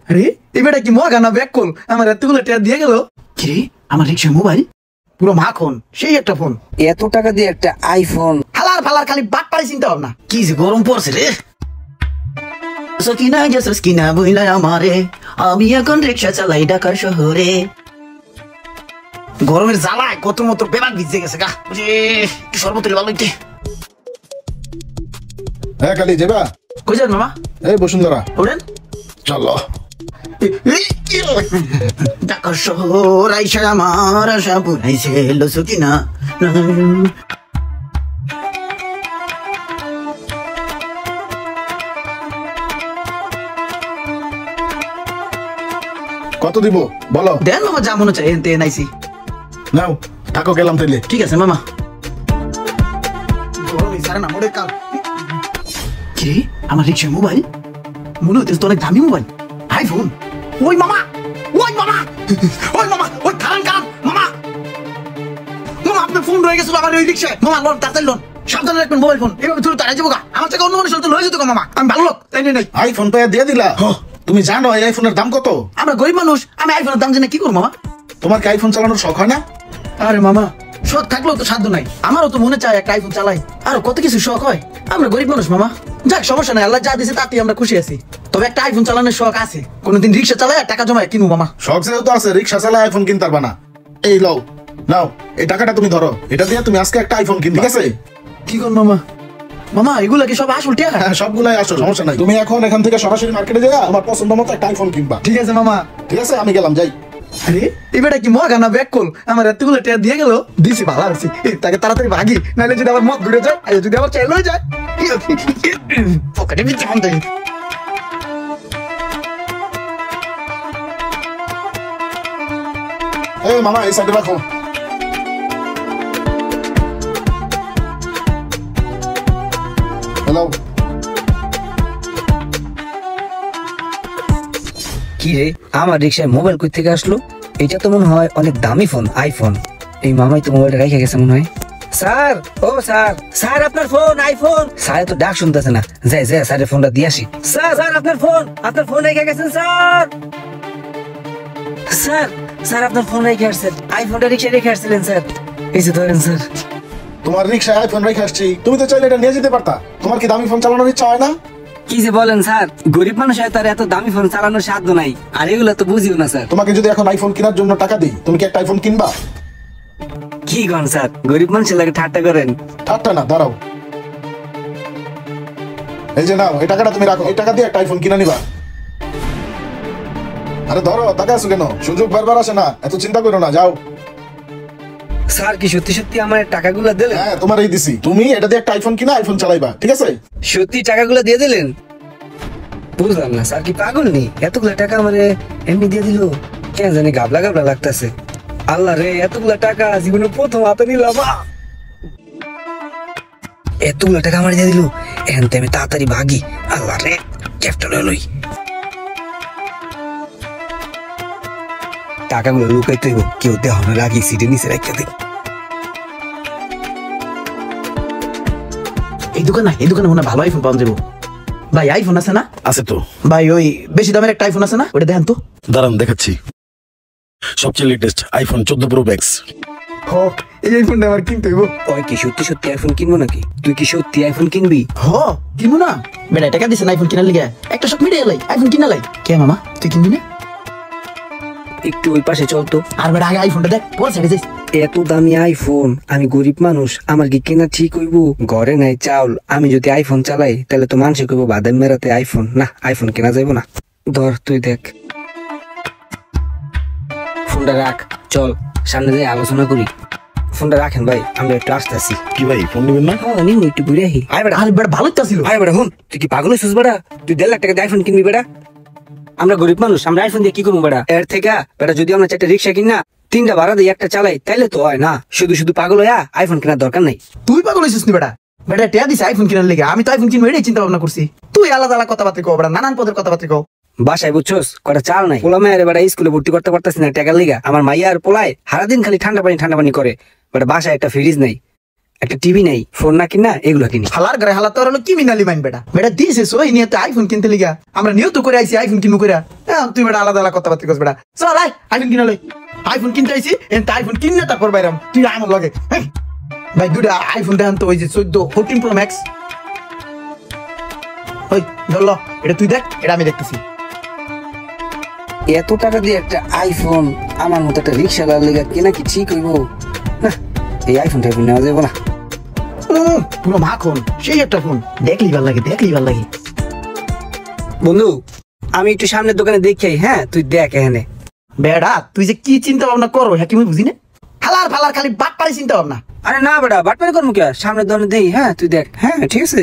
আরে এবারে কি মগা না ব্যাক কল আমার এতগুলো টাকা দিয়ে গেল। কি আমার রিক্সা মোবাইল পুরো মাখন, সেই একটা ফোন। এত টাকা দিয়ে একটা আইফোন। হালার ফালার খালি বাট পারি চিন্তা ভাবনা। কি যে গরম পড়ছে রে। সকিনা গেছস কিনা বইলা আমারে, আমি এখন রিক্সা চালাই ঢাকার শহরে। গরমের জ্বালায় কত মতো বেবাক ভিজে গেছে গা। একটু শরবত হলে ভালো হইতে। হ্যাঁ কালি যাবা? কই যান মামা? এই বসুন্ধরা। ওরেন চলো। ঢাকার শহর আইসা আমার আশা পুরাইছে সকিনা। কত দিব বলো? দেন মামা যা মনে চাই এনতে নাইছি। নাও থাকো, গেলাম তাইলে। ঠিক আছে মামা। কি আমার রিক্সা মোবাইল মনে হইতেছে তো অনেক দামি মোবাইল, আইফোন। ওই মামা, ওই মামা, ওই মামা, ওই কারণ কারণ মামা, মামা আপনার ফোন রয়ে গেছিল আমার ওই রিক্সায়। মামা লোন তাড়াতাড়ি লোন, সাবধানে রাখবেন মোবাইল ফোন। এভাবে তুই তাড়াই যাবো গা, আমার থেকে অন্য মানুষ হলে লয়ে যেত মামা। আমি ভালো লোক তাই নাই। আইফোন তো দিয়ে দিলা। তুমি জানো এই আইফোনের দাম কত? আমরা গরিব মানুষ, আমি আইফোনের দাম জেনে কি করবো মামা? তোমার কি আইফোন চালানোর শখ হয় না? আরে মামা শখ থাকলেও তো সাধ্য নাই। আমারও তো মনে চায় একটা আইফোন চালাই, আরো কত কিছু শখ হয়। আমরা গরিব মানুষ মামা, যাক সমস্যা নাই, আল্লাহ যা দিয়েছে তাতেই আমরা খুশি আছি। তবে একটা আইফোন চালানোর শখ আছে, কোনোদিন রিক্সা চালাই টাকা জমায় কিনবো মামা। শখ যেহেতু আছে, রিক্সা চালায় আইফোন কিনতে পারবা না। এই লও, নাও এই টাকাটা তুমি ধরো, এটা দিয়ে তুমি আজকে একটা আইফোন কিনবে, ঠিক আছে? কি কর মামা? মামা এগুলা কি সব আসল টাকা? হ্যাঁ সবগুলাই আসো, সমস্যা নাই। তুমি এখন এখান থেকে সরাসরি মার্কেটে যাও, আমার পছন্দ মতো একটা আইফোন কিনবা। ঠিক আছে মামা। ঠিক আছে, আমি গেলাম, যাই। আরে এবারে কি মগা না ব্যাক কল আমার এতগুলো টাকা দিয়ে গেল। দিছি ভালো আছি, তাকে তাড়াতাড়ি ভাগি, নাহলে যদি আবার মদ ঘুরে যায়, আর যদি আবার চাইল হয়ে যায় পকেটে ভিতরে ফোন দেয়। এই মামা এই সাইডে রাখো। হ্যালো। কি রে, আমার রিক্সায় মোবাইল কই থেকে আসলো? এটা তো মনে হয় অনেক দামি ফোন, আইফোন। এই মামাই তো মোবাইলটা রেখে গেছে মনে হয়। স্যার, ও স্যার, স্যার আপনার ফোন আইফোন। স্যার তো ডাক শুনতেছে না, যাই যাই স্যারের ফোনটা দিয়ে আসি। স্যার স্যার আপনার ফোন রেখে গেছেন স্যার। স্যার স্যার আপনার ফোন রেখে আসছেন, আইফোনটা রিক্সায় রেখে আসছিলেন স্যার। এই যে ধরেন স্যার। তোমার রিক্সায় আইফোন রেখে আসছি, তুমি তো চাইলে এটা নিয়ে যেতে পারতা। তোমার কি দামি ফোন চালানোর ইচ্ছা হয় না? কি যে বলেন স্যার, গরিব মানুষ হয়, তার এত দামি ফোন চালানোর সাধ্য নাই, আর এগুলো তো বুঝিও না স্যার। তোমাকে যদি এখন আইফোন কেনার জন্য টাকা দিই, তুমি কি একটা আইফোন কিনবা? কি করেন স্যার, গরিব মানুষের লাগে ঠাট্টা করেন? ঠাট্টা না, দাঁড়াও। এই যে নাও, এই টাকাটা তুমি রাখো, এই টাকা দিয়ে একটা আইফোন কিনে নিবা। আরে ধরো, টাকা আছো কেন? সুযোগ বারবার আসে না, এত চিন্তা করো না, যাও। স্যার কি সত্যি সত্যি আমার টাকাগুলো দিলেন? হ্যাঁ তোমার এই দিছি, তুমি এটা দিয়ে একটা আইফোন কিনা আইফোন চালাইবা, ঠিক আছে? সত্যি টাকাগুলো দিয়ে দিলেন? বুঝলাম না, স্যার কি পাগল নেই? এতগুলো টাকা আমারে এমনি দিয়ে দিল, কেন জানি গাবলা গাবলা লাগতেছে। আল্লাহ রে, এতগুলো টাকা জীবনে প্রথম হাতে নিলাম। এতগুলো টাকা আমার দিয়ে দিল, এখন তো আমি তাড়াতাড়ি ভাগি। আল্লাহ রে, ক্যাপ্টেন লই টাকাগুলো লুকাইতে হইব, কেউ দেহনের আগে সিটে নিচে রেখে দে। এই দোকানে মনে হয় ভালো আইফোন পাওয়া যাবো। ভাই আইফোন আছে না? আছে তো ভাই, ওই বেশি দামের একটা আইফোন আছে না, ওটা দেখেন তো। দাঁড়ান দেখাচ্ছি, সবচেয়ে লেটেস্ট আইফোন 14 প্রো ম্যাক্স। এই আইফোনটা আমার কিনতে হইব। ওই কি সত্যি সত্যি আইফোন কিনবো নাকি? তুই কি সত্যি আইফোন কিনবি? কিনবো না বেটা, টাকা দিছে আইফোন কিনার লিগে, একটা শখ মিটে এলাই আইফোন কিনা লাই। কে মামা তুই কিনবি না? একটু ওই পাশে চল তো। আর বেটা আগে আইফোনটা দেখ, পরে ছেড়ে যাইস। এত দামি আইফোন, আমি গরিব মানুষ, আমার কি কেনা ঠিক হইব? ঘরে নাই চাউল, আমি যদি আইফোন চালাই তাহলে তো মানুষ কইব বাদাম মেরাতে আইফোন। না, আইফোন কেনা যাইব না। ধর তুই দেখ, ফোনটা রাখ, চল সামনে যাই আলোচনা করি। ফোনটা রাখেন ভাই, আমরা একটু আসতেছি। কি ভাই ফোন নেবেন না? হ্যাঁ নিব, একটু ঘুরে আহি। আয় বেটা, আরে বেটা ভালোই তো ছিল। আয় বেটা, হুন তুই কি পাগল হইছিস বেটা? তুই 1.5 লাখ টাকা দিয়ে আইফোন কিনবি বেটা? আমরা গরিব মানুষ, আমরা আইফোন দিয়ে কি করবো বেটা? এর থেকে বেটা যদি আমরা 4টা রিক্সা কিনা 3টা ভাড়া দিয়ে একটা চালাই, তাইলে তো হয় না। শুধু শুধু পাগল হইয়া আইফোন কেনার দরকার নাই। তুই পাগল হইছিস নি বেটা? বেটা টেয়া দিছে আইফোন কিনার লিগে, আমি তো আইফোন কিনবো এটাই চিন্তা ভাবনা করছি। তুই আলাদা আলাদা কথাবার্তা কও বেটা, নানান পদের কথাবার্তা কও। বাসায় বুঝছস কটা চাল নাই, পোলা মায়ের বেটা স্কুলে ভর্তি করতে পারতাছি না টাকার লিগা। আমার মাইয়া আর পোলায় সারাদিন খালি ঠান্ডা পানি করে, বেটা বাসায় একটা ফ্রিজ নাই। একটা টিভি নেই, ফোন না কিনা এগুলো কিনি। হালার ঘরে হালা তোর হলো কি মিনালি মাইন বেটা বেটা দিয়েছে সই নিয়ে তো আইফোন কিনতে লিগা আমরা নিয়েও তো করে আইছি আইফোন কিনু করে তুই বেটা আলাদা আলাদা কথাবার্তা করছ বেটা চল আইফোন কিনা লই আইফোন কিনতে আইছি আইফোন কিনে তারপর বাইরাম তুই আমার লগে ভাই দুটা আইফোন দেখান তো ওই যে 14 প্রো ম্যাক্স ওই ধরলো এটা তুই দেখ এটা আমি দেখতেছি এত টাকা দিয়ে একটা আইফোন আমার মতো একটা রিক্সাওয়ালার লেগে কেনা কি ঠিক হইব না? এই আইফোন টাইফোন নেওয়া যাবে না। পুরো মাখন সেই একটা ফোন দেখলি ভাল লাগে বন্ধু আমি একটু সামনের দোকানে দেখি, হ্যাঁ তুই দেখ এখানে। বেড়া তুই যে কি চিন্তা ভাবনা করো হ্যাঁ কি আমি বুঝি না হালার ফালার খালি বাট পারি চিন্তা ভাবনা আরে না বেটা বাটপারি করবো কে, সামনের দোকানে দেই, হ্যাঁ তুই দেখ, হ্যাঁ ঠিক আছে।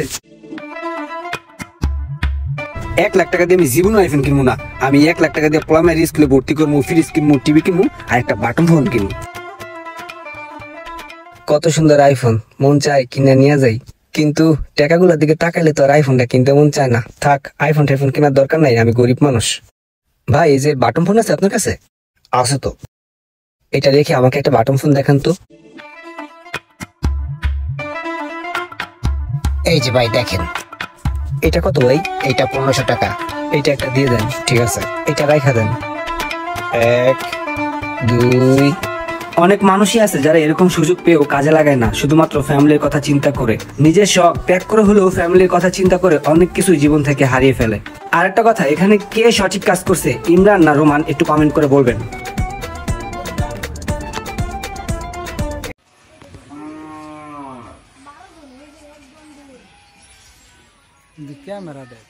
1 লাখ টাকা দিয়ে আমি জীবনে আইফোন কিনবো না, আমি 1 লাখ টাকা দিয়ে প্রাইমারি স্কুলে ভর্তি করবো, ফ্রিজ কিনবো, টিভি কিনবো আর একটা বাটন ফোন কিনবো। কত সুন্দর আইফোন, মন চায় কিনে নিয়ে যাই, কিন্তু টাকাগুলোর দিকে তাকাইলে তো আর আইফোনটা কিনতে মন চায় না। থাক আইফোন টাইফোন কেনার দরকার নাই, আমি গরিব মানুষ। ভাই এই যে বাটন ফোন আছে আপনার কাছে? আছে তো, এটা রেখে আমাকে একটা বাটন ফোন দেখান তো। এই যে ভাই দেখেন, এটা কত ভাই? এটা 1500 টাকা। এটা একটা দিয়ে দেন। ঠিক আছে, এটা রাখা দেন। 1 2 অনেক মানুষই আছে যারা এরকম সুযোগ পেয়েও কাজে লাগায় না, শুধুমাত্র ফ্যামিলির কথা চিন্তা করে, নিজের শখ ত্যাগ করে হলেও ফ্যামিলির কথা চিন্তা করে অনেক কিছু জীবন থেকে হারিয়ে ফেলে। আর একটা কথা, এখানে কে সঠিক কাজ করছে, ইমরান না রোমান, একটু কমেন্ট করে বলবেন। ক্যামেরা দেখ